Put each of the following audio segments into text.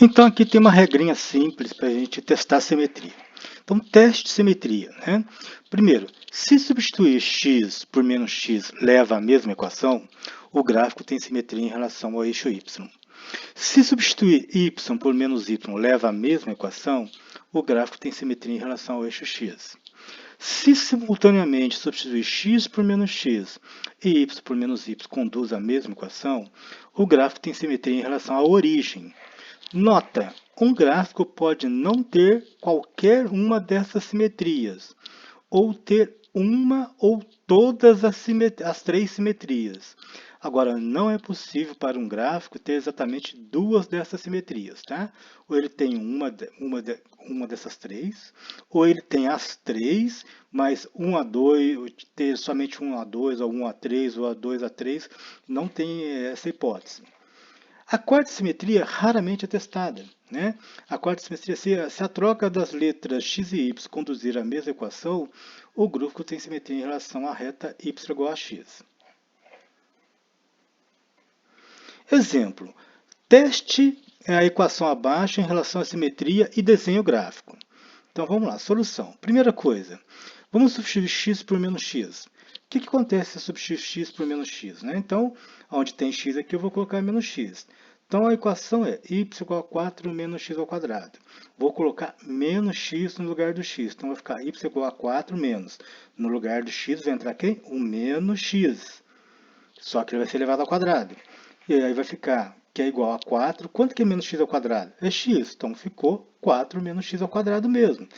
Então aqui tem uma regrinha simples para a gente testar a simetria. Então, teste de simetria, né? Primeiro, se substituir x por menos x leva à mesma equação, o gráfico tem simetria em relação ao eixo y. Se substituir y por menos y leva à mesma equação, o gráfico tem simetria em relação ao eixo x. Se simultaneamente substituir x por menos x e y por menos y conduz à mesma equação, o gráfico tem simetria em relação à origem. Nota: um gráfico pode não ter qualquer uma dessas simetrias, ou ter uma ou todas as três simetrias. Agora, não é possível para um gráfico ter exatamente duas dessas simetrias, tá? Ou ele tem uma dessas três, ou ele tem as três, mas 1 a 2, ter somente 1 a 2, ou 1 a 3, ou a 2 a 3, não tem essa hipótese. A quarta simetria raramente é testada, né? A quarta simetria, se a troca das letras x e y conduzir à mesma equação, o gráfico tem simetria em relação à reta y igual a x. Exemplo: teste a equação abaixo em relação à simetria e desenhe o gráfico. Então vamos lá, solução. Primeira coisa, vamos substituir x por menos x. O que acontece se eu substituir x por menos x, né? Então, onde tem x aqui, eu vou colocar menos x. Então, a equação é y igual a 4 menos x ao quadrado. Vou colocar menos x no lugar do x. Então, vai ficar y igual a 4 menos. No lugar do x vai entrar quem? O menos x. Só que ele vai ser elevado ao quadrado. E aí vai ficar que é igual a 4. Quanto que é menos x ao quadrado? É x. Então, ficou 4 menos x ao quadrado mesmo.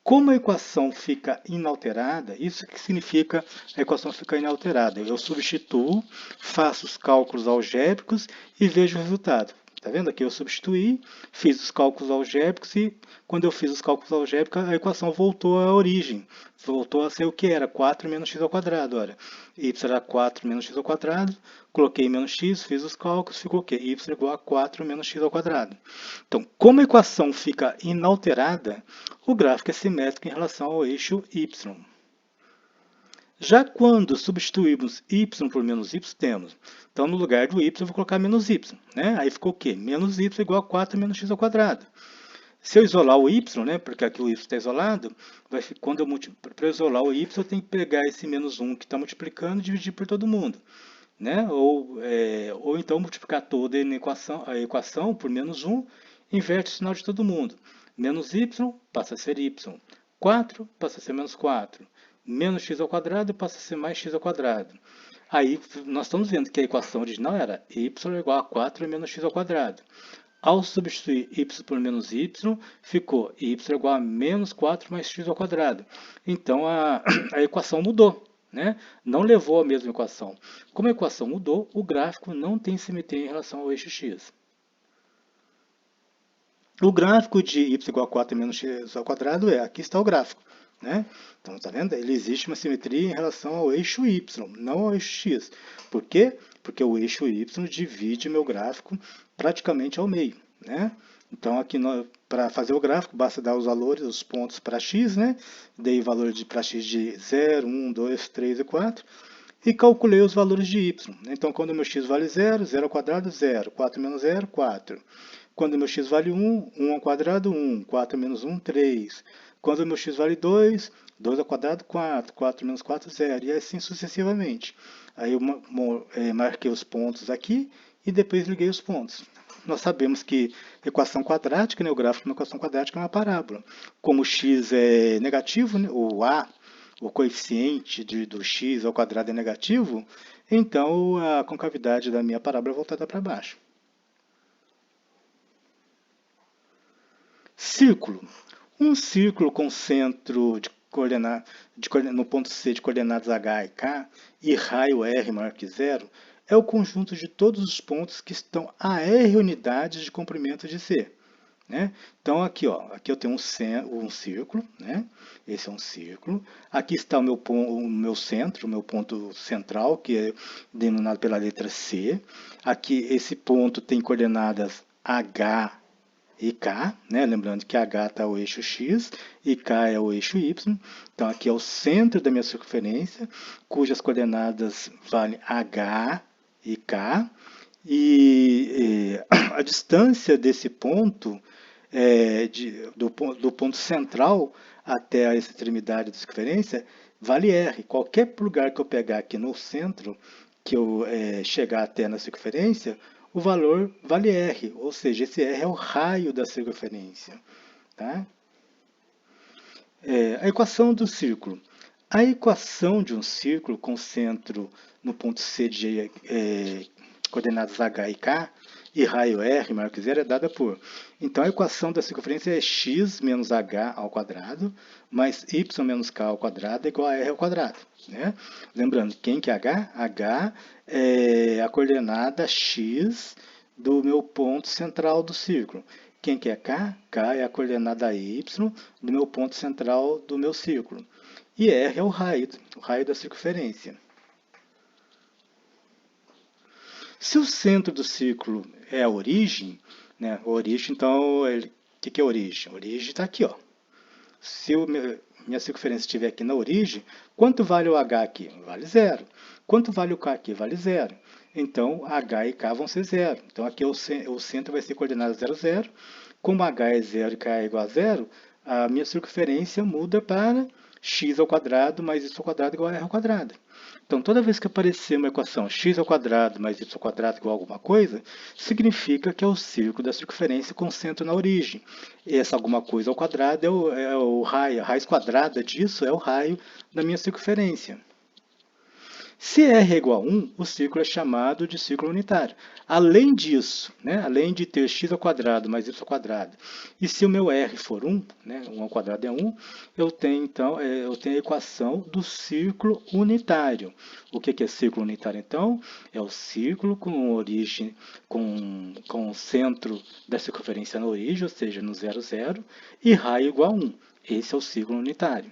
Como a equação fica inalterada, isso que significa a equação ficar inalterada. Eu substituo, faço os cálculos algébricos e vejo o resultado. Está vendo? Aqui eu substituí, fiz os cálculos algébricos e quando eu fiz os cálculos algébricos, a equação voltou à origem. Voltou a ser o que era, 4 menos x ao quadrado. Olha, y era 4 menos x ao quadrado, coloquei menos x, fiz os cálculos, ficou o quê? Y igual a 4 menos x ao quadrado. Então, como a equação fica inalterada, o gráfico é simétrico em relação ao eixo y. Já quando substituímos y por menos y, temos. Então, no lugar do y, eu vou colocar menos y. Né? Aí ficou o quê? Menos y igual a 4 menos x ao quadrado. Se eu isolar o y, né, porque aqui o y está isolado, para isolar o y, eu tenho que pegar esse menos 1 que está multiplicando e dividir por todo mundo. Né? Ou então multiplicar toda a equação por menos 1, inverte o sinal de todo mundo. Menos y passa a ser y. 4 passa a ser menos 4. Menos x ao quadrado passa a ser mais x ao quadrado. Aí nós estamos vendo que a equação original era y igual a 4 menos x ao quadrado. Ao substituir y por menos y, ficou y igual a menos 4 mais x ao quadrado. Então a equação mudou. Né? Não levou à mesma equação. Como a equação mudou, o gráfico não tem simetria em relação ao eixo x. O gráfico de y igual a 4 menos x ao quadrado aqui está o gráfico. Né? Então, está vendo? Ele existe uma simetria em relação ao eixo y, não ao eixo x. Por quê? Porque o eixo y divide meu gráfico praticamente ao meio. Né? Então, aqui para fazer o gráfico, basta dar os valores, os pontos para x, né? Dei o valor para x de 0, 1, 2, 3 e 4, e calculei os valores de y. Então, quando o meu x vale 0, 0 ao quadrado, 0, 4 menos 0, 4. Quando o meu x vale 1, 1 ao quadrado, 1, 4 menos 1, 3. Quando o meu x vale 2, 2 ao quadrado, 4, 4 menos 4, 0, e assim sucessivamente. Aí eu marquei os pontos aqui e depois liguei os pontos. Nós sabemos que equação quadrática, né, o gráfico de uma equação quadrática é uma parábola. Como o x é negativo, né, o a, o coeficiente do x ao quadrado é negativo, então a concavidade da minha parábola é voltada para baixo. Círculo. Um círculo com centro no ponto C de coordenadas H e K e raio R maior que zero é o conjunto de todos os pontos que estão a R unidades de comprimento de C. Né? Então, aqui eu tenho um círculo, né? Esse é um círculo. Aqui está o meu centro, o meu ponto central, que é denominado pela letra C. Aqui, esse ponto tem coordenadas H e K, né? Lembrando que H está o eixo X e K é o eixo Y. Então, aqui é o centro da minha circunferência, cujas coordenadas valem H e K. E a distância desse ponto, do ponto central até a extremidade da circunferência, vale R. Qualquer lugar que eu pegar aqui no centro, que eu chegar até na circunferência, o valor vale R, ou seja, esse R é o raio da circunferência. Tá? A equação do círculo. A equação de um círculo com centro no ponto C de coordenadas H e K e raio R maior que zero é dada por. Então a equação da circunferência é x menos h ao quadrado mais y menos k ao quadrado é igual a r ao quadrado. Né? Lembrando, quem que é h? H é a coordenada x do meu ponto central do círculo. Quem que é K? K é a coordenada y do meu ponto central do meu círculo. E R é o raio da circunferência. Se o centro do círculo é a origem, né, a origem, então, o que é a origem? A origem está aqui. Ó. Se minha circunferência estiver aqui na origem, quanto vale o H aqui? Vale zero. Quanto vale o K aqui? Vale zero. Então, H e K vão ser zero. Então, aqui o centro vai ser coordenada 0, 0. Como H é zero e K é igual a zero, a minha circunferência muda para x ao quadrado mais y ao quadrado igual a r ao quadrado. Então, toda vez que aparecer uma equação x ao quadrado mais y ao quadrado igual a alguma coisa, significa que é o círculo da circunferência com centro na origem. E essa alguma coisa ao quadrado é o raio, a raiz quadrada disso é o raio da minha circunferência. Se R é igual a 1, o círculo é chamado de círculo unitário. Além disso, né, além de ter x ao quadrado mais y ao quadrado, e se o meu R for 1, né, 1 ao quadrado é 1, eu tenho então eu tenho a equação do círculo unitário. O que é círculo unitário então? É o círculo com origem, com o centro da circunferência na origem, ou seja, no 0, 0, e raio igual a 1. Esse é o círculo unitário.